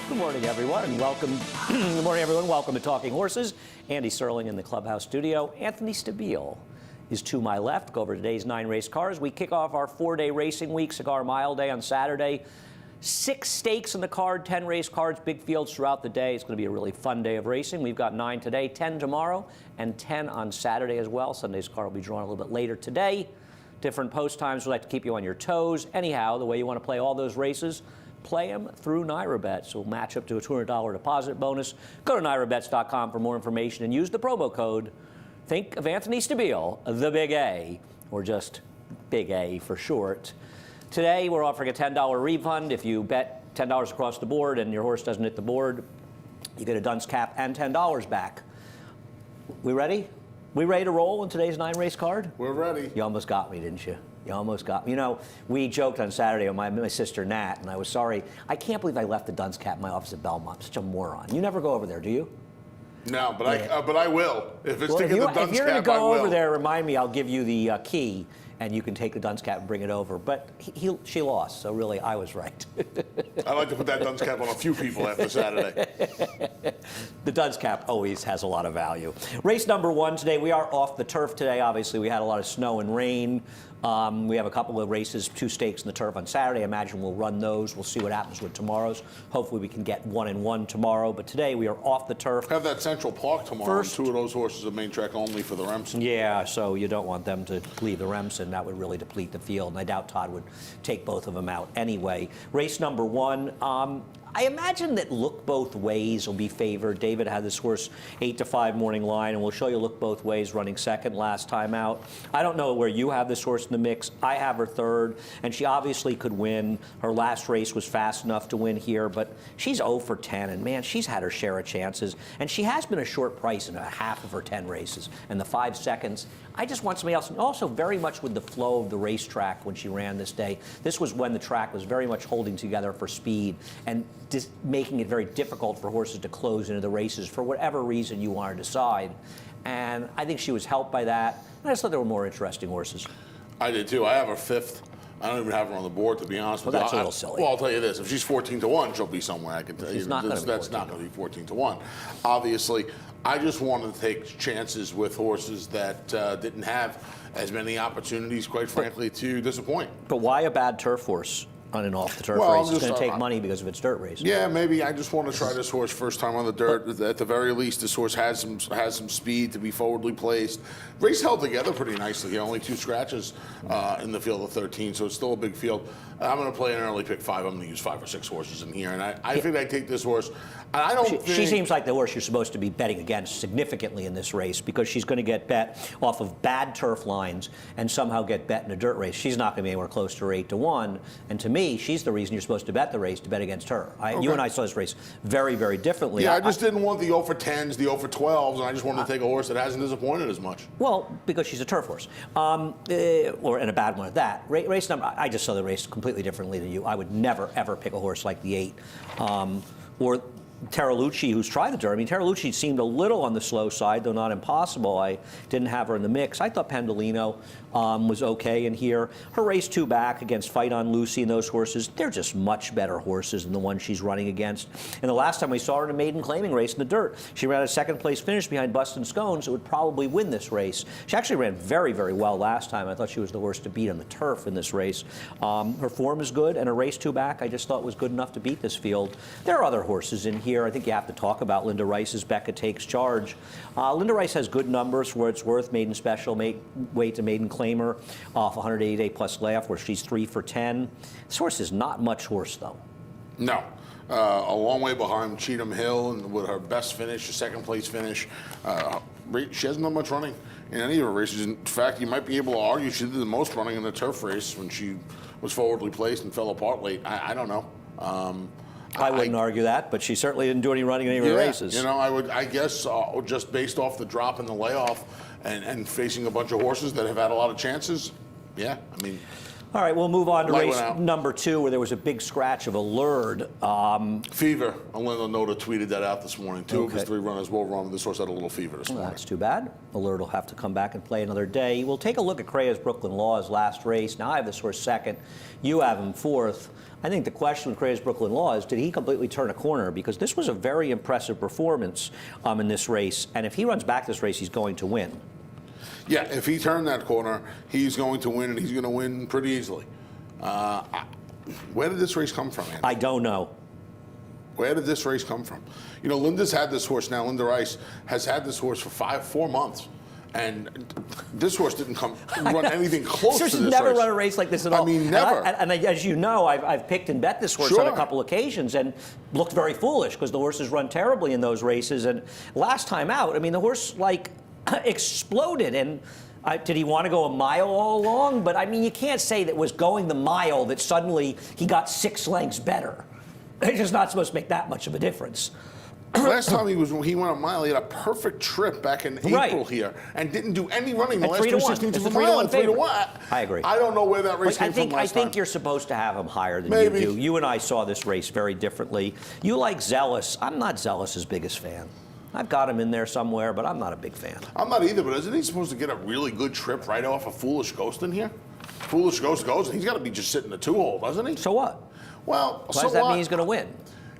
Good morning, everyone, and welcome. Good morning, everyone. Welcome to Talking Horses. Andy Serling in the clubhouse studio. Anthony Stabile is to my left. Go over today's 9 race cars. We kick off our 4-day racing week, Cigar Mile Day on Saturday. 6 stakes in the card, 10 race cards, big fields throughout the day. It's going to be a really fun day of racing. We've got 9 today, 10 tomorrow, and 10 on Saturday as well. Sunday's card will be drawn a little bit later today. Different post times. We like to keep you on your toes. Anyhow, the way you want to play all those races, play them through NYRABet. So match up to a $200 deposit bonus. Go to NYRABets.com for more information and use the promo code. Think of Anthony Stabile, the Big A, or just Big A for short. Today, we're offering a $10 refund. If you bet $10 across the board and your horse doesn't hit the board, you get a dunce cap and $10 back. We ready? We ready to roll in today's 9 race card? We're ready. You almost got me, didn't you? You almost got me. You know, we joked on Saturday with my sister Nat, and I was sorry. I can't believe I left the dunce cap in my office at Belmont. I'm such a moron. You never go over there, do you? No, but I will. If it's Well, to get the dunce cap, I will. if you're going to go over there, remind me. I'll give you the key, and you can take the dunce cap and bring it over. But she lost, so really, I was right. I like to put that dunce cap on a few people after Saturday. The dunce cap always has a lot of value. Race number 1 today. We are off the turf today. Obviously, we had a lot of snow and rain. We have a couple of races, 2 stakes in the turf on Saturday. I imagine we'll run those. We'll see what happens with tomorrow's. Hopefully, we can get 1 and 1 tomorrow. But today, we are off the turf. Have that Central Park tomorrow. First, 2 of those horses are main track only for the Remsen. Yeah, so you don't want them to leave the Remsen. That would really deplete the field. And I doubt Todd would take both of them out anyway. Race number 1. I imagine that Look Both Ways will be favored. David had this horse 8-5 morning line, and we'll show you Look Both Ways running second last time out. I don't know where you have this horse in the mix. I have her third, and she obviously could win. Her last race was fast enough to win here, but she's 0 for 10, and man, she's had her share of chances, and she has been a short price in a half of her 10 races. And the 5 seconds, I just want somebody else, and also very much with the flow of the racetrack when she ran this day. This was when the track was very much holding together for speed, and just making it very difficult for horses to close into the races for whatever reason you want to decide. And I think she was helped by that. And I just thought there were more interesting horses. I did too. I have her 5th. I don't even have her on the board, to be honest with you. Well, that's a little silly. Well, I'll tell you this. If she's 14-1, she'll be somewhere, I can tell you. That's not going to be 14-1. Obviously, I just wanted to take chances with horses that didn't have as many opportunities, quite frankly, to disappoint. But why a bad turf horse on an off-the-turf race? It's going to take money because of its dirt race. Yeah, maybe I just want to try this horse first time on the dirt. At the very least, this horse has some speed to be forwardly placed. Race held together pretty nicely. Only 2 scratches in the field of 13, so it's still a big field. I'm going to play an early pick 5. I'm going to use 5 or 6 horses in here, and I think I take this horse. I don't think she seems like the horse you're supposed to be betting against significantly in this race because she's going to get bet off of bad turf lines and somehow get bet in a dirt race. She's not going to be anywhere close to her 8-1, and to me, she's the reason you're supposed to bet the race, to bet against her. Okay. You and I saw this race very, very differently. Yeah, I just didn't want the 0 for 10s, the 0 for 12s, and I just wanted to take a horse that hasn't disappointed as much. Well, because she's a turf horse, and a bad one at that. Race number, I just saw the race completely differently than you. I would never, ever pick a horse like the 8. Or Terralucci, who's tried the dirt. I mean, Terralucci seemed a little on the slow side, though not impossible. I didn't have her in the mix. I thought Pendolino was okay in here. Her race 2 back against Fight on Lucy and those horses, they're just much better horses than the ones she's running against. And the last time we saw her in a maiden claiming race in the dirt, she ran a 2nd place finish behind Bustin' Scones, so would probably win this race. She actually ran very, very well last time. I thought she was the horse to beat on the turf in this race. Her form is good, and her race 2 back I just thought was good enough to beat this field. There are other horses in here. I think you have to talk about Linda Rice's Becca Takes Charge. Linda Rice has good numbers for what it's worth. Maiden special, weight to maiden claimer off 180-day plus layoff, where she's 3 for 10. This horse is not much horse, though. No. A long way behind Cheatham Hill, and with her best finish, a 2nd place finish. She hasn't done much running in any of her races. In fact, you might be able to argue she did the most running in the turf race when she was forwardly placed and fell apart late. I don't know. I wouldn't argue that, but she certainly didn't do any running in any of her races. You know, I guess just based off the drop in the layoff and facing a bunch of horses that have had a lot of chances, yeah, I mean. All right, we'll move on to Light race went out. number 2, where there was a big scratch of Allure. Fever. Orlando Noda tweeted that out this morning. Two of his Okay. 3 runners will run. This horse had a little fever this morning. That's too bad. Allure will have to come back and play another day. We'll take a look at Crea's Brooklyn Law's last race. Now I have this horse second. You have him fourth. I think the question with Crea's Brooklyn Law is, did he completely turn a corner? Because this was a very impressive performance in this race. And if he runs back this race, he's going to win. Yeah, if he turned that corner, he's going to win, and he's going to win pretty easily. Where did this race come from, Andy? I don't know. Where did this race come from? You know, Linda's had this horse now. Linda Rice has had this horse for 4 months. And this horse didn't run anything close to this She's race. never run a race like this at all. I mean, never. And as you know, I've picked and bet this horse on a couple occasions and looked very foolish because the horses run terribly in those races. And last time out, I mean, the horse, like, exploded. And did he want to go a mile all along? But, I mean, you can't say that it was going the mile that suddenly he got 6 lengths better. It's just not supposed to make that much of a difference. Last time he went a mile, he had a perfect trip back in April here and didn't do any running the last 2:16 to the mile. 3 to 1. I agree. I don't know where that race came from last time. I think you're supposed to have him higher than Maybe. you do. You and I saw this race very differently. You like Zealous. I'm not Zealous's biggest fan. I've got him in there somewhere, but I'm not a big fan. I'm not either, but isn't he supposed to get a really good trip right off of Foolish Ghost in here? Foolish Ghost goes, and he's got to be just sitting the 2-hole, doesn't he? So what? Well, Why does that mean he's going to win?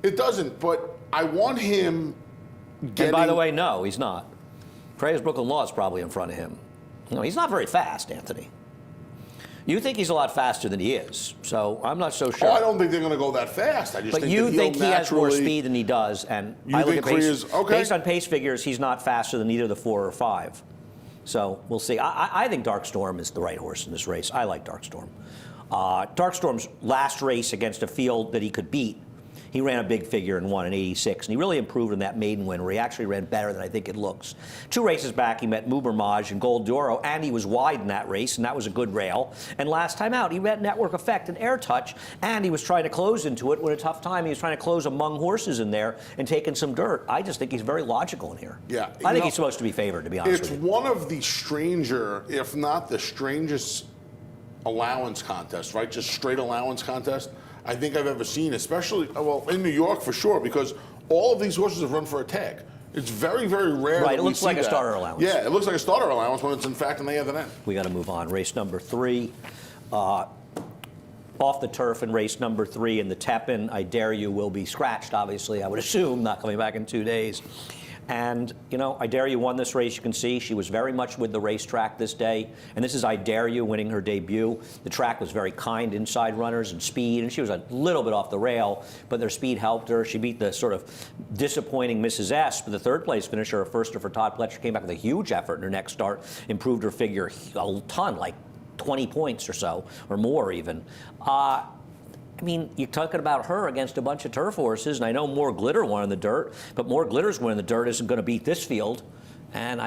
It doesn't, but I want him getting... And by the way, no, he's not. Crea's Brooklyn Law is probably in front of him. No, he's not very fast, Anthony. You think he's a lot faster than he is, so I'm not so sure. Oh, I don't think they're going to go that fast. I just But think you that think he has more naturally- speed than he does, and You I look think at pace, Crea's- okay. based on pace figures, he's not faster than either the 4 or 5. So we'll see. I think Dark Storm is the right horse in this race. I like Dark Storm. Dark Storm's last race against a field that he could beat, he ran a big figure and won in 86, and he really improved in that maiden win where he actually ran better than I think it looks. 2 races back, he met Mubermage and Gold Doro, and he was wide in that race, and that was a good rail. And last time out, he met Network Effect and Air Touch, and he was trying to close into it when a tough time. He was trying to close among horses in there and taking some dirt. I just think he's very logical in here. Yeah, I think he's supposed to be favored, to be honest It's with you. one of the stranger, if not the strangest, allowance contest, right? Just straight allowance contest I think I've ever seen, especially, well, in New York for sure, because all of these horses have run for a tag. It's very, very rare. Right, that it we looks see like a that. starter allowance. Yeah, it looks like a starter allowance when it's in fact an A at the end. We got to move on. Race number 3. Off the turf in race number 3 in the Tepin, I Dare You will be scratched, obviously, I would assume, not coming back in 2 days. And, you know, I Dare You won this race. You can see she was very much with the racetrack this day. And this is I Dare You winning her debut. The track was very kind inside runners and speed, and she was a little bit off the rail, but their speed helped her. She beat the sort of disappointing Mrs. S, but the 3rd place finisher, a firster for Todd Pletcher, came back with a huge effort in her next start, improved her figure a ton, like 20 points or so, or more even. I mean, you're talking about her against a bunch of turf horses, and I know More Glitter won in the dirt, but More Glitter's win in the dirt isn't going to beat this field. And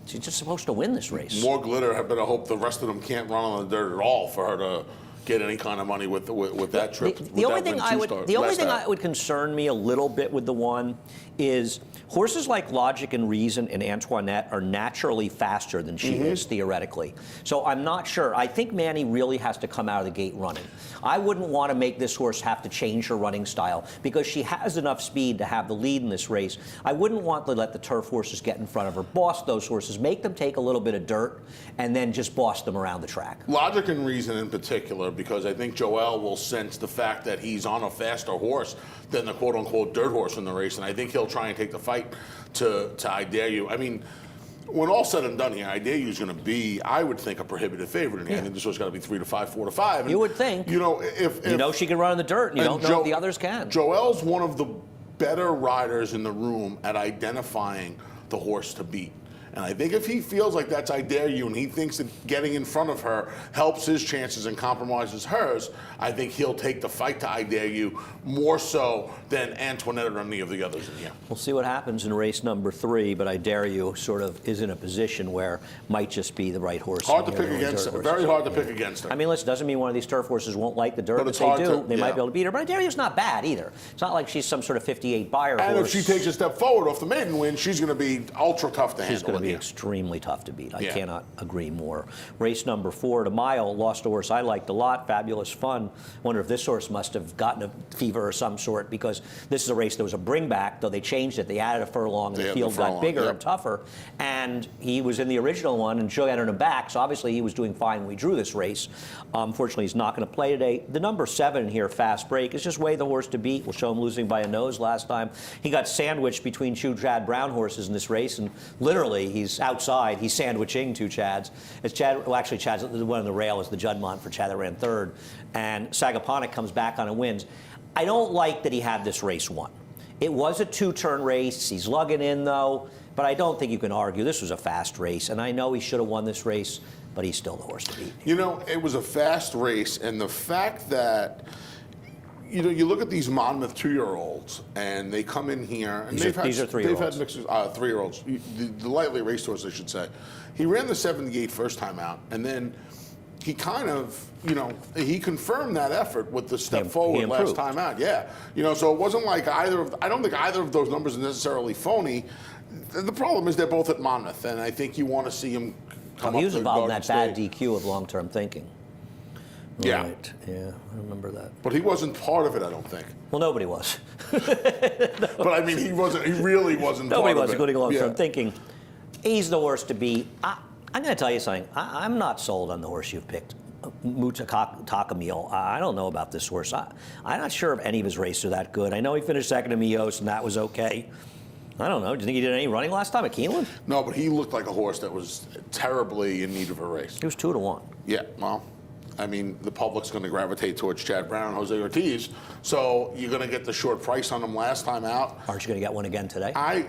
she's just supposed to win this race. More Glitter, I better hope the rest of them can't run on the dirt at all for her to get any kind of money with that trip. The only thing that would concern me a little bit with the one is horses like Logic and Reason and Antoinette are naturally faster than she is, theoretically. So I'm not sure. I think Manny really has to come out of the gate running. I wouldn't want to make this horse have to change her running style because she has enough speed to have the lead in this race. I wouldn't want to let the turf horses get in front of her, boss those horses, make them take a little bit of dirt, and then just boss them around the track. Logic and Reason in particular, because I think Joel will sense the fact that he's on a faster horse than the quote-unquote dirt horse in the race, and I think he'll try and take the fight to I Dare You. I mean, when all said and done here, I Dare You is going to be, I would think, a prohibitive favorite in here. I think this horse got to be 3 to 5, 4 to 5. And, You would think. You know, if You know she can run in the dirt, and you don't know if the others can. Joel's one of the better riders in the room at identifying the horse to beat. And I think if he feels like that's I Dare You and he thinks that getting in front of her helps his chances and compromises hers, I think he'll take the fight to I Dare You more so than Antoinette or any of the others in here. We'll see what happens in race number 3, but I Dare You sort of is in a position where might just be the right horse. Hard to pick against her. Very hard to pick against her. I mean, listen, doesn't mean one of these turf horses won't like the dirt, But but it's they hard do. to- They might yeah. be able to beat her. But I Dare You's not bad either. It's not like she's some sort of 58 buyer And horse. if she takes a step forward off the maiden win, she's going to be ultra tough to handle. She's going to be extremely tough to beat. I Yeah. cannot agree more. Race number 4, the mile, lost a horse I liked a lot, Fabulous Fun. Wonder if this horse must have gotten a fever of some sort, because this is a race that was a bring back, though they changed it. They added a furlong and the field got bigger and tougher. And he was in the original one and Joe entered him back, so obviously he was doing fine when we drew this race. Unfortunately, he's not going to play today. The number 7 here, Fast Break, is just way the horse to beat. We'll show him losing by a nose last time. He got sandwiched between 2 Chad Brown horses in this race, and literally he's outside. He's sandwiching 2 Chads. It's Chad. Well, actually, Chad's the one on the rail is the Juddmonte for Chad that ran 3rd, and Sagaponic comes back on and wins. I don't like that he had this race won. It was a 2-turn race. He's lugging in though, but I don't think you can argue this was a fast race. And I know he should have won this race, but he's still the horse to beat. You know, it was a fast race, and the fact that, you know, you look at these Monmouth 2-year-olds, and they come in here, and These are 3-year-olds. They've had mixes, 3-year-olds, the lightly raced horse, I should say. He ran the 78 first time out, and then he kind of, you know, he confirmed that effort with the step forward last time out. Yeah, you know, so it wasn't like I don't think either of those numbers are necessarily phony. The problem is they're both at Monmouth, and I think you want to see him come up. He was to involved in that bad State. DQ of long-term thinking. Yeah. Right. Yeah, I remember that. But he wasn't part of it, I don't think. Well, nobody was. But I mean, he wasn't. He really wasn't. Nobody part was, of it. including long-term Yeah. thanking. He's the horse to beat. I'm going to tell you something. I'm not sold on the horse you've picked, Mutakamil. I don't know about this horse. I'm not sure if any of his races are that good. I know he finished second to Mios, and that was okay. I don't know. Do you think he did any running last time at Keeneland? No, but he looked like a horse that was terribly in need of a race. He was 2-1. Yeah, well, I mean, the public's going to gravitate towards Chad Brown and Jose Ortiz, so you're going to get the short price on him last time out. Aren't you going to get one again today? I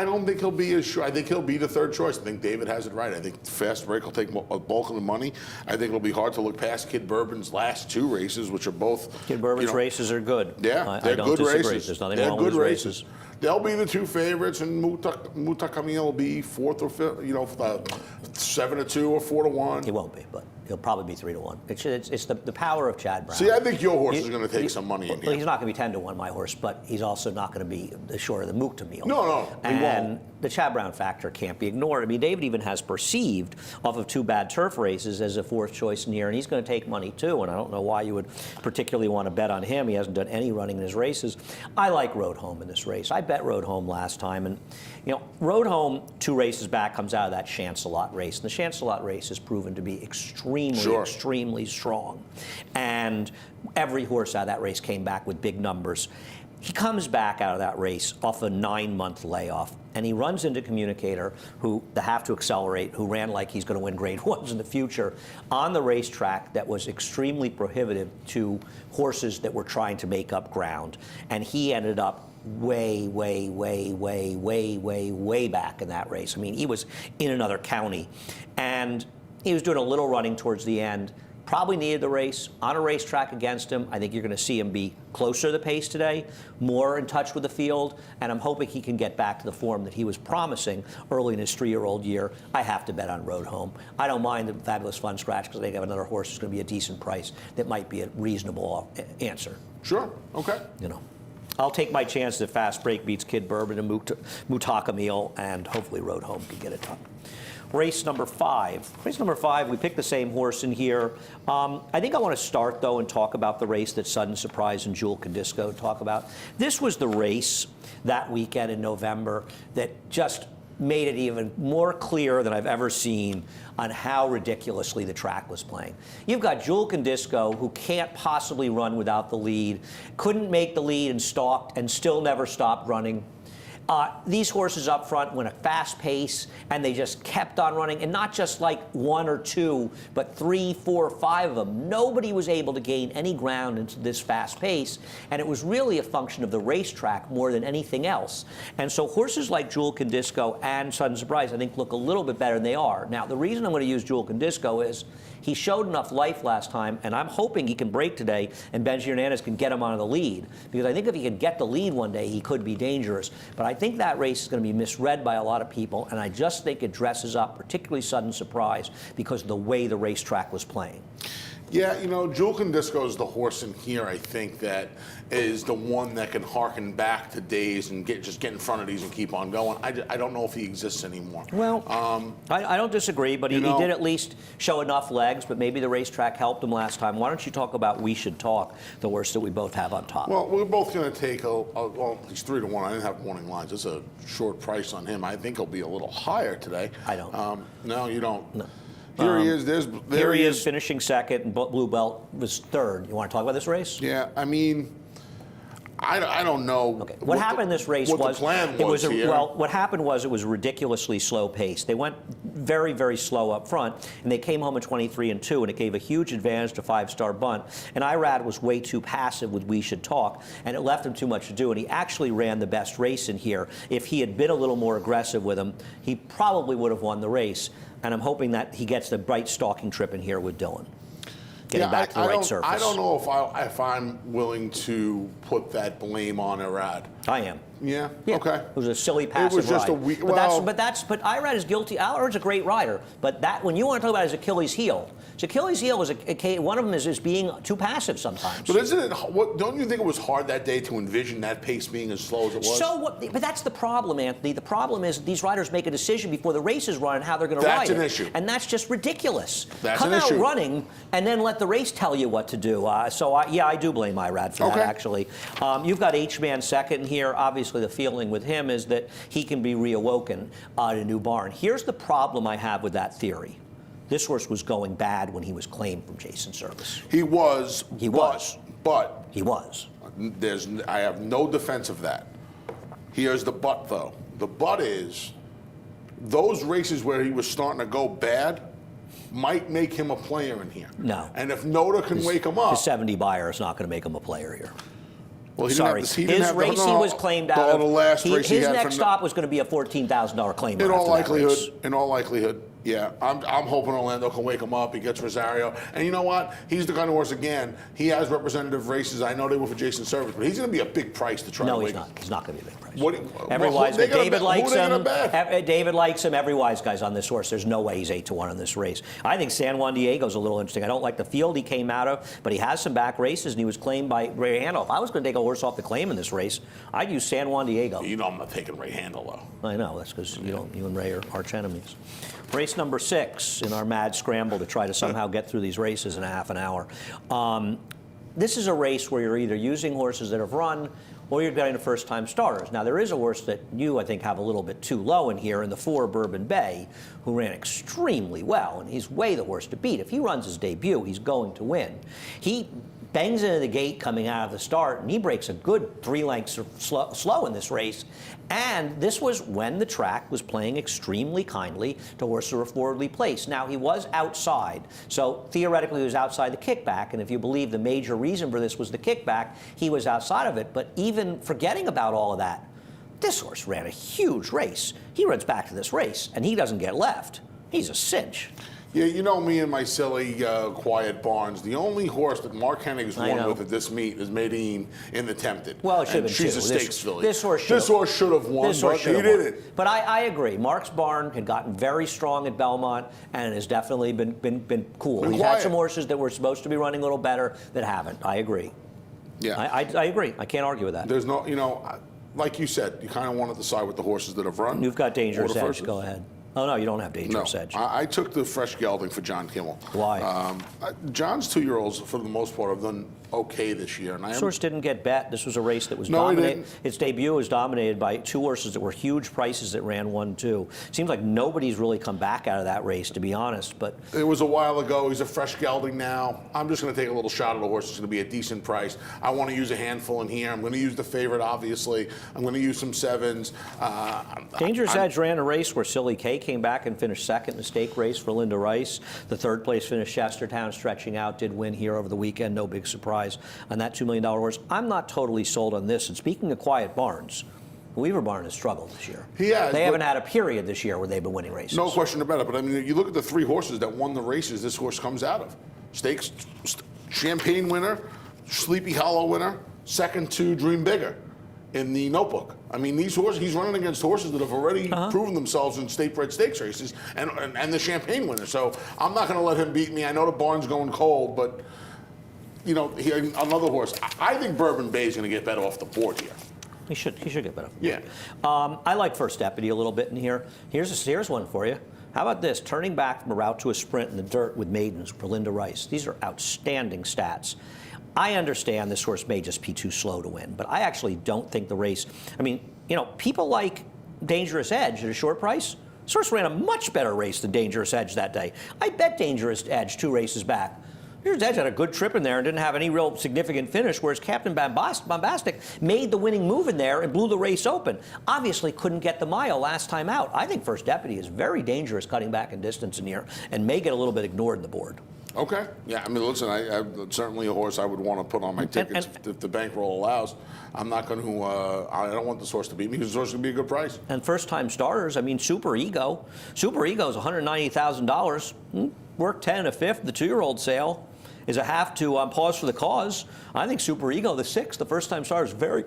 don't think he'll be as sure. I think he'll be the 3rd choice. I think David has it right. I think Fast Break will take a bulk of the money. I think it'll be hard to look past Kid Bourbon's last 2 races, which are both. Kid Bourbon's races are good. Yeah, I don't good disagree. races. There's nothing they're wrong good with his races. They'll be the 2 favorites, and Mutakamil will be 4th or 5th. You know, 7-2 or 4-1. He won't be, but he'll probably be 3-1. It's the power of Chad Brown. See, I think your horse is going to take some money in here. Well, he's not going to be 10-1, my horse, but he's also not going to be short of the Muktamil. No, he and won't. The Chad Brown factor can't be ignored. I mean, David even has perceived off of 2 bad turf races as a 4th choice in the year, and he's going to take money too. And I don't know why you would particularly want to bet on him. He hasn't done any running in his races. I like Road Home in this race. I bet Road Home last time, and you know, Road Home 2 races back comes out of that Chancelot race, and the Chancelot race has proven to be extremely strong. And every horse out of that race came back with big numbers. He comes back out of that race off a 9-month layoff, and he runs into Communicator, who they have to accelerate, who ran like he's going to win Grade 1s in the future, on the racetrack that was extremely prohibitive to horses that were trying to make up ground. And he ended up way back in that race. I mean, he was in another county, and he was doing a little running towards the end. Probably needed the race on a racetrack against him. I think you're going to see him be closer to the pace today, more in touch with the field, and I'm hoping he can get back to the form that he was promising early in his 3-year-old year. I have to bet on Road Home. I don't mind the Fabulous Fun scratch because I think I have another horse that's going to be a decent price that might be a reasonable answer. Sure. Okay. You know, I'll take my chance that Fast Break beats Kid Bourbon and Mutakamil, and hopefully Road Home can get it done. Race number 5. Race number 5, we picked the same horse in here. I think I want to start, though, and talk about the race that Sudden Surprise and Jewel Cadisco talk about. This was the race that weekend in November that just made it even more clear than I've ever seen on how ridiculously the track was playing. You've got Jewel Cadisco, who can't possibly run without the lead, couldn't make the lead and stalked, and still never stopped running. These horses up front went a fast pace, and they just kept on running, and not just like 1 or 2, but 3, 4, 5 of them. Nobody was able to gain any ground into this fast pace, and it was really a function of the racetrack more than anything else. And so horses like Jewel Cadisco and Sudden Surprise, I think, look a little bit better than they are. Now, the reason I'm going to use Jewel Cadisco is he showed enough life last time, and I'm hoping he can break today, and Benji Hernandez can get him onto the lead. Because I think if he can get the lead one day, he could be dangerous. But I think that race is going to be misread by a lot of people, and I just think it dresses up, particularly Sudden Surprise, because of the way the racetrack was playing. Yeah, Jewel Condisco is the horse in here, I think, that is the one that can harken back to days and just get in front of these and keep on going. I don't know if he exists anymore. Well, I don't disagree, but he did at least show enough legs, but maybe the racetrack helped him last time. Why don't you talk about We Should Talk, the horse that we both have on top? Well, we're both going to take, well, he's 3-1. I didn't have morning lines. It's a short price on him. I think he'll be a little higher today. I don't. No, you don't. No. Here he is. There he is, finishing second, and Blue Belt was third. You want to talk about this race? Yeah, I mean, I don't know. Okay. What happened in this race was the plan was here. Well, what happened was it was a ridiculously slow pace. They went very, very slow up front, and they came home at 23-2, and it gave a huge advantage to 5-star Bunt. And Irad was way too passive with We Should Talk, and it left him too much to do. And he actually ran the best race in here. If he had been a little more aggressive with him, he probably would have won the race. And I'm hoping that he gets the bright stalking trip in here with Dylan. Getting back to the right surface. I don't know if I'm willing to put that blame on Irad. I am. Yeah. Yeah. Okay. It was a silly passive It was just ride. a weak. But Irad is guilty. Irad's a great rider, but that when you want to talk about his Achilles heel, his Achilles heel is one of them is being too passive sometimes. But isn't it? Don't you think it was hard that day to envision that pace being as slow as it was? So what? But that's the problem, Anthony. The problem is these riders make a decision before the race is run how they're going to ride it. That's an issue. And that's just ridiculous. That's Come an out issue. running and then let the race tell you what to do. I do blame Irad for that, actually. You've got H-Man second here. Obviously, the feeling with him is that he can be reawoken in a new barn. Here's the problem I have with that theory. This horse was going bad when he was claimed from Jason Service. He was. He was. But he was. I have no defense of that. Here's the but, though. The but is those races where he was starting to go bad might make him a player in here. No. And if Noda can wake him up. The 70 buyer is not going to make him a player here. Well, Sorry, his race he was claimed out of. The last race he his had next stop was going to be a $14,000 claim. In all likelihood, yeah. I'm hoping Orlando can wake him up. He gets Rosario, and you know what? He's the kind of horse again. He has representative races. I know they were for Jason Service, but he's going to be a big price to try. No, to he's wake not. He's not going to be a big price. Every wise guy. David likes him. Bet? David likes him. Every wise guy's on this horse. There's no way he's 8-1 in this race. I think San Juan Diego's a little interesting. I don't like the field he came out of, but he has some back races, and he was claimed by Ray Handel. If I was going to take a horse off the claim in this race, I'd use San Juan Diego. You know I'm not taking Ray Handel, though. I know. That's because you and Ray are arch enemies. Race number 6 in our mad scramble to try to somehow get through these races in a half an hour. This is a race where you're either using horses that have run or you're getting the first-time starters. Now, there is a horse that you, I think, have a little bit too low in here in the 4 Bourbon Bay, who ran extremely well, and he's way the horse to beat. If he runs his debut, he's going to win. He bangs into the gate coming out of the start, and he breaks a good 3 lengths slow in this race. And this was when the track was playing extremely kindly to horses who were forwardly placed. Now, he was outside, so theoretically he was outside the kickback, and if you believe the major reason for this was the kickback, he was outside of it. But even forgetting about all of that, this horse ran a huge race. He runs back to this race, and he doesn't get left. He's a cinch. Yeah, you know me and my silly quiet barns. The only horse that Mark Hennig's won with at this meet is Medine in the Tempted. Well, it should have been she's two. a stakes filly. This horse should have won, but he didn't. But I agree. Mark's barn had gotten very strong at Belmont and has definitely been cool. He's had some horses that were supposed to be running a little better that haven't. I agree. Yeah. I agree. I can't argue with that. There's no, like you said, you kind of want to decide with the horses that have run. You've got Dangerous Edge. Go ahead. Oh, no, you don't have Dangerous Edge. I took the fresh gelding for John Kimmel. Why? John's 2-year-olds, for the most part, have done okay this year. This horse didn't get bet. This was a race that was dominated. Its debut was dominated by 2 horses that were huge prices that ran 1-2. Seems like nobody's really come back out of that race, to be honest. But it was a while ago. He's a fresh gelding now. I'm just going to take a little shot at the horse. It's going to be a decent price. I want to use a handful in here. I'm going to use the favorite, obviously. I'm going to use some 7s. Dangerous Edge ran a race where Silly K came back and finished second in the stake race for Linda Rice. The 3rd place finished Chestertown, stretching out, did win here over the weekend. No big surprise on that $2 million horse. I'm not totally sold on this. And speaking of quiet barns, Weaver Barn has struggled this year. He has. They haven't had a period this year where they've been winning races. No question about it. But I mean, you look at the 3 horses that won the races this horse comes out of. Stakes, Champagne winner, Sleepy Hollow winner, second to Dream Bigger in the Notebook. I mean, these horses, he's running against horses that have already proven themselves in state-bred stakes races and the Champagne winner. So I'm not going to let him beat me. I know the barn's going cold, but, you know, another horse. I think Bourbon Bay is going to get better off the board here. He should get better. Yeah. I like First Deputy a little bit in here. Here's one for you. How about this? Turning back from a route to a sprint in the dirt with maidens, Belinda Rice. These are outstanding stats. I understand this horse may just be too slow to win, but I actually don't think the race. I mean, you know, people like Dangerous Edge at a short price. This horse ran a much better race than Dangerous Edge that day. I bet Dangerous Edge 2 races back. Dangerous Edge had a good trip in there and didn't have any real significant finish, whereas Captain Bombastic made the winning move in there and blew the race open. Obviously couldn't get the mile last time out. I think First Deputy is very dangerous cutting back in distance in here and may get a little bit ignored in the board. Okay. Yeah, I mean, listen, I certainly a horse I would want to put on my tickets if the bankroll allows. I'm not going to, I don't want this horse to beat me because this horse is going to be a good price. And first-time starters, I mean, Super Ego. Super Ego is $190,000. Worked 10 1/5. The 2-year-old sale is a half to Pause for the Cause. I think Super Ego, the 6th, the first-time starter, is very,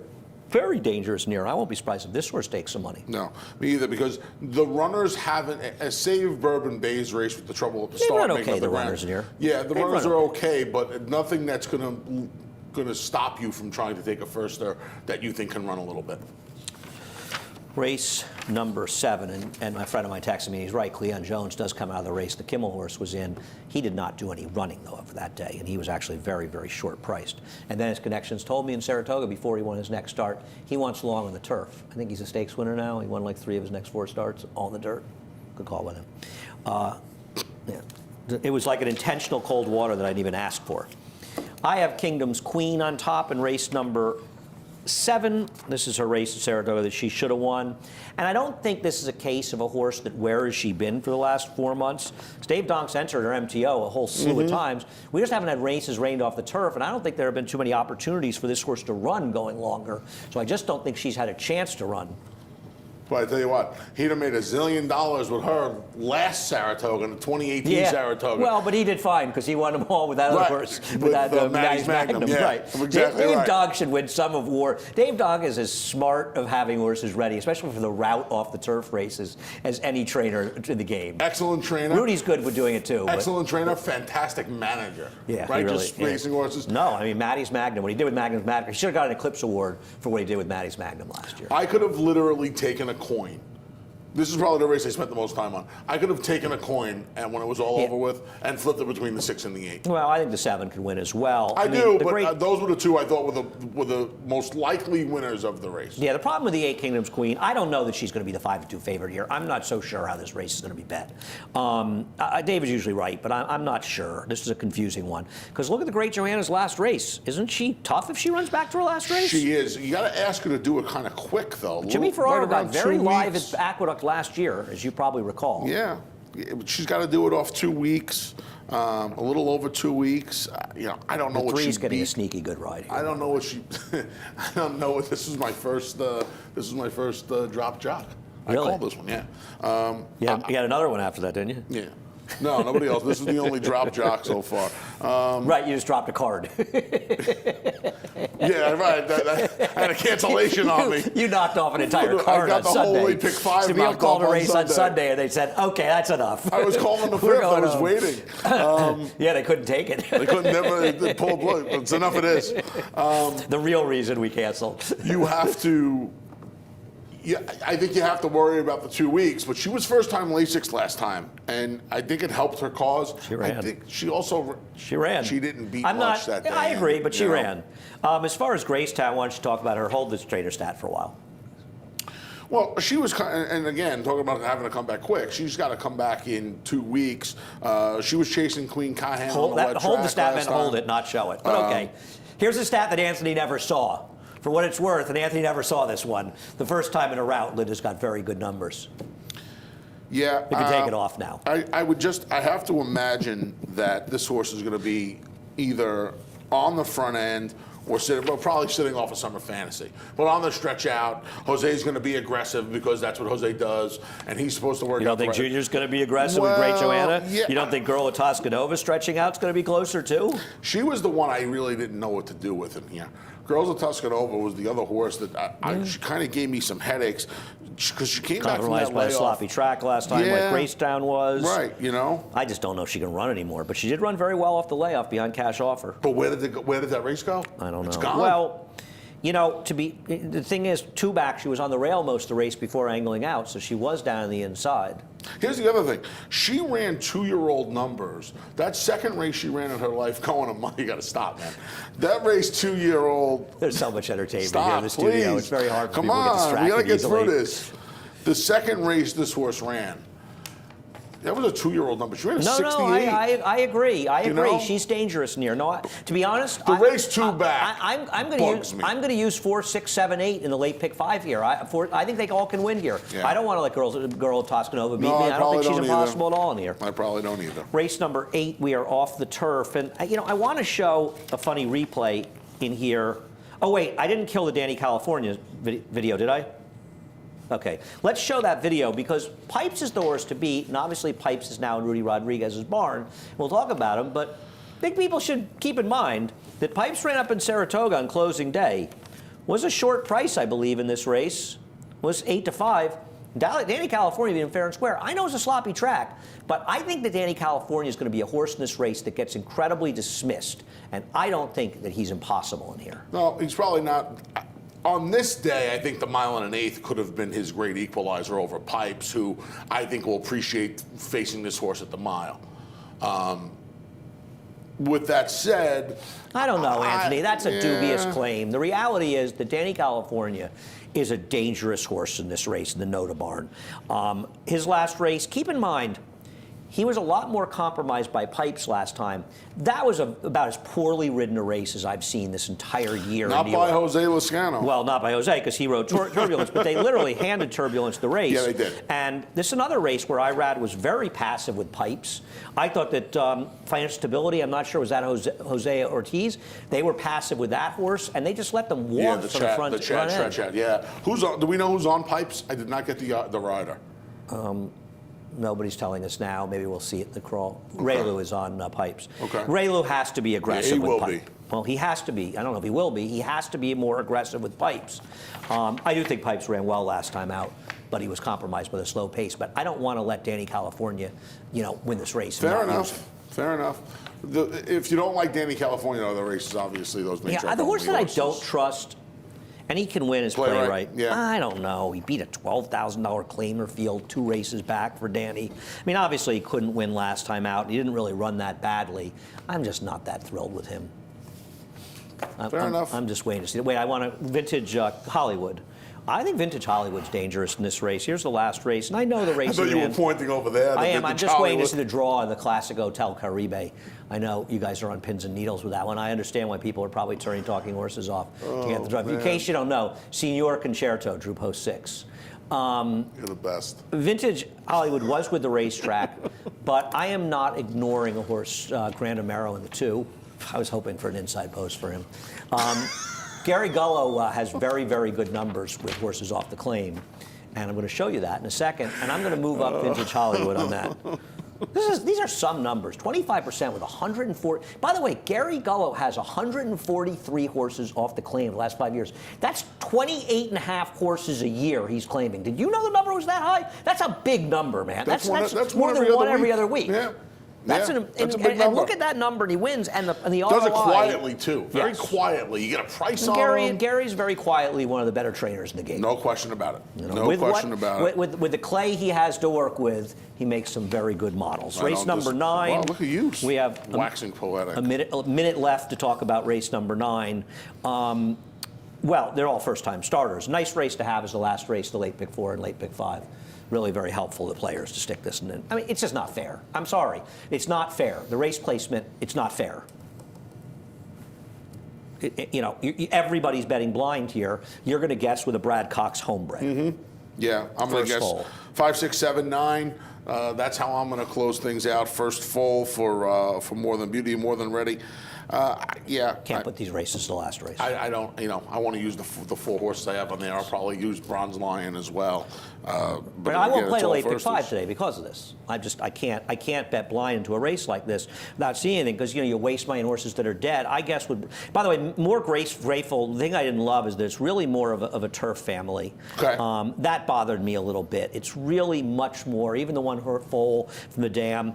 very dangerous near. I won't be surprised if this horse takes some money. No, me either, because the runners haven't, save Bourbon Bay's race with the trouble at the start. They run okay, the runners in here. Yeah, the runners are okay, but nothing that's going to stop you from trying to take a firster that you think can run a little bit. Race number 7, and my friend of mine texted me, he's right, Cleon Jones does come out of the race. The Kimmel horse was in. He did not do any running, though, for that day, and he was actually very, very short priced. And then his connections told me in Saratoga before he won his next start, he wants long on the turf. I think he's a stakes winner now. He won like 3 of his next 4 starts all in the dirt. Good call with him. Yeah. It was like an intentional cold water that I didn't even ask for. I have Kingdom's Queen on top in race number 7. This is her race at Saratoga that she should have won. And I don't think this is a case of a horse that where has she been for the last 4 months. Dave Donk's entered her MTO a whole slew of times. We just haven't had races rained off the turf, and I don't think there have been too many opportunities for this horse to run going longer. So I just don't think she's had a chance to run. But I tell you what, he'd have made $1 zillion with her last Saratoga, in the 2018 Saratoga. Well, but he did fine because he won them all with that other horse, with that Maddie's Magnum. Yeah, right. Exactly Dave right. Dog should win some of war. Dave Dog is as smart of having horses ready, especially for the route off the turf races, as any trainer in the game. Excellent trainer. Rudy's good with doing it too. Excellent trainer, fantastic manager. Yeah, right. Really, just racing horses. No, I mean Maddie's Magnum. What he did with Magnum's Magnum, he should have got an Eclipse Award for what he did with Maddie's Magnum last year. I could have literally taken a coin. This is probably the race I spent the most time on. I could have taken a coin and when it was all over with and flipped it between the 6 and the 8. Well, I think the 7 could win as well. I mean, but those were the 2 I thought were the most likely winners of the race. Yeah, the problem with the 8 Kingdoms Queen, I don't know that she's going to be the 5-2 favorite here. I'm not so sure how this race is going to be bet. David's usually right, but I'm not sure. This is a confusing one. Because look at the Great Johanna's last race. Isn't she tough if she runs back to her last race? She is. You got to ask her to do it kind of quick, though. Jimmy Ferraro right got very live weeks. at Aqueduct last year, as you probably recall. Yeah. She's got to do it off 2 weeks, a little over 2 weeks. You know, I don't know what she's 3's getting a sneaky good ride here. I don't know what she. I don't know. This is my first. This is my first drop jock. Really? I called this one. Yeah. You had another one after that, didn't you? Yeah. No, nobody else. This is the only drop jock so far. Right, you just dropped a card. Yeah, right. I had a cancellation on me. You knocked off an entire card on Sunday. I got the whole Only Pick 5 Stabile knocked called off a race on Sunday, and they said, okay, that's enough. I was calling the 5th. I was waiting. Yeah, they couldn't take it. They couldn't never pull a blood. It's enough it is. The real reason we canceled. You have to. Yeah, I think you have to worry about the 2 weeks, but she was first-time Lasix last time, and I think it helped her cause. She ran. I think she also. She ran. She didn't beat much that day. I agree, but she ran. As far as Gracetown, why don't you talk about her? Hold this trader stat for a while. Well, she was, and again, talking about having to come back quick, she's got to come back in 2 weeks. She was chasing Queen Cahan on the wet track Hold the stat last and hold time. it, not show it. But okay. Here's a stat that Anthony never saw. For what it's worth, and Anthony never saw this one, the first time in a route, Linda's got very good numbers. Yeah. You can take it off now. I have to imagine that this horse is going to be either on the front end or probably sitting off a Summer Fantasy. But on the stretch out, Jose's going to be aggressive because that's what Jose does, and he's supposed to work. You don't think Junior's going to be aggressive with Great Joanna? Yeah. You don't think Girl of Toscanova stretching out is going to be closer too? She was the one I really didn't know what to do with him here. Girls of Toscanova was the other horse that she kind of gave me some headaches because she came back from that Compromised by a layoff. sloppy track last time, like Gracetown was. Right, you know. I just don't know if she can run anymore, but she did run very well off the layoff behind Cash Offer. But where did that race go? I don't know. It's gone. Well, you know, the thing is, two back, she was on the rail most of the race before angling out, so she was down on the inside. Here's the other thing. She ran 2-year-old numbers. That second race she ran in her life going to you got to stop, man. That race 2-year-old. There's so much entertainment Stop, here in the studio. please. It's very hard for Come people to get on, distracted we got to get easily. through this. The second race this horse ran, that was a 2-year-old number. She ran a 68. No, I agree. I agree. know? She's dangerous near. No, to be honest, The race two back I'm bugs me. going to use 4, 6, 7, 8 in the late pick 5 here. I think they all can win here. Yeah. I don't want to let Girl of Toscanova beat No, me. I I don't think she's probably don't impossible either. at all in here. I probably don't either. Race number 8, we are off the turf, and I want to show a funny replay in here. Oh wait, I didn't kill the Danny California video, did I? Okay, let's show that video because Pipes is the horse to beat, and obviously Pipes is now in Rudy Rodriguez's barn. We'll talk about him, but I think people should keep in mind that Pipes ran up in Saratoga on closing day. Was a short price, I believe, in this race. Was 8-5. Danny California being fair and square. I know it's a sloppy track, but I think that Danny California is going to be a horse in this race that gets incredibly dismissed, and I don't think that he's impossible in here. No, he's probably not. On this day, I think the 1 1/8 could have been his great equalizer over Pipes, who I think will appreciate facing this horse at the mile. With that said, I don't know, Anthony. That's a dubious claim. The reality is that Danny California is a dangerous horse in this race in the Noda Barn. His last race, keep in mind, he was a lot more compromised by Pipes last time. That was about as poorly ridden a race as I've seen this entire year. not in New by York. Jose Lozcano. Well, not by Jose, because he rode Turbulence, but they literally handed Turbulence the race. Yeah, they did. And this is another race where Irad was very passive with Pipes. I thought that Financial Stability, I'm not sure, was that Jose Ortiz? They were passive with that horse, and they just let them walk from the front Chad, end. yeah. Who's on? Do we know who's on Pipes? I did not get the rider. Nobody's telling us now. Maybe we'll see it in the crawl. Okay. Raylu is on Pipes. Okay. Raylu has to be aggressive he with will Pipes. be. Well, he has to be. I don't know if he will be. He has to be more aggressive with Pipes. I do think Pipes ran well last time out, but he was compromised with a slow pace. But I don't want to let Danny California, win this race. Fair and not use enough. him. Fair enough. If you don't like Danny California, other races, obviously, those make Yeah, the horse that I don't trust, and he can win his Playwright. Yeah. I don't know. He beat a $12,000 claimer field 2 races back for Danny. I mean, obviously he couldn't win last time out. He didn't really run that badly. I'm just not that thrilled with him. Fair enough. I'm just waiting to see. Wait, I want to Vintage Hollywood. I think Vintage Hollywood's dangerous in this race. Here's the last race, and I know the race. I thought you were pointing over there. I am. I'm Vintage just waiting to Hollywood. see the draw in the Classic Hotel Caribe. I know you guys are on pins and needles with that one. I understand why people are probably turning Talking Horses off to get the draw. In case you don't know, Signor Concerto drew post 6. You're the best. Vintage Hollywood was with the racetrack, but I am not ignoring a horse, Grand Amaro in the 2. I was hoping for an inside post for him. Gary Gullo has very, very good numbers with horses off the claim, and I'm going to show you that in a second, and I'm going to move up Vintage Hollywood on that. These are some numbers. 25% with 104. By the way, Gary Gullo has 143 horses off the claim in the last 5 years. That's 28 and a half horses a year he's claiming. Did you know the number was that high? That's a big number, man. That's more than one every other week. Yeah. That's a big number. And look at that number, and he wins, and the ROI. Does it quietly too, very Yes. quietly. You get a price on him. Gary's very quietly one of the better trainers in the game. No question about it. No With question about it. With the clay he has to work with, he makes some very good models. Race number 9. Wow, look at you. We have waxing poetic. a minute left to talk about race number 9. Well, they're all first-time starters. Nice race to have as the last race, the late pick 4 and late pick 5. Really very helpful to players to stick this in. I mean, it's just not fair. I'm sorry. It's not fair. The race placement, it's not fair. Everybody's betting blind here. You're going to guess with a Brad Cox homebred. Mm-hmm. Yeah, I'm going to guess full. 5, 6, 7, 9. That's how I'm going to close things out. First full for More Than Beauty, More Than Ready. Yeah. Can't put these races to the last race. I don't, I want to use the 4 horses I have on there. I'll probably use Bronze Lion as well. But I won't again, play it's the all late pick firsters. 5 today because of this. I can't bet blind into a race like this without seeing anything because you waste money on horses that are dead. I guess would. By the way, more grateful. The thing I didn't love is that it's really more of a turf family. Okay. That bothered me a little bit. It's really much more. Even the one foal from the dam.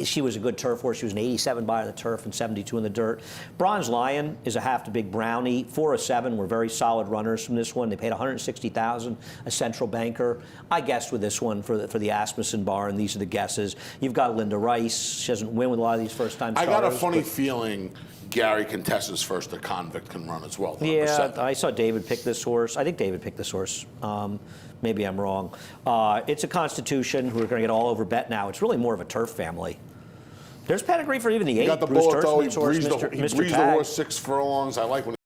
She was a good turf horse. She was an 87 by the turf and 72 in the dirt. Bronze Lion is a half to big brownie. 4 of 7 were very solid runners from this one. They paid $160,000, a central banker. I guessed with this one for the Asmussen barn. These are the guesses. You've got Linda Rice. She doesn't win with a lot of these first-time I starters. got a funny feeling Gary Contessa's first, a Convict, can run as well. Yeah, 7. I saw David pick this horse. I think David picked this horse. Maybe I'm wrong. It's a Constitution who are going to get all over bet now. It's really more of a turf family. There's pedigree for even the 8. He got the Bruce bullet, though. He Turfman's horse, breezed Mr. the Tag. horse 6 furlongs. I like when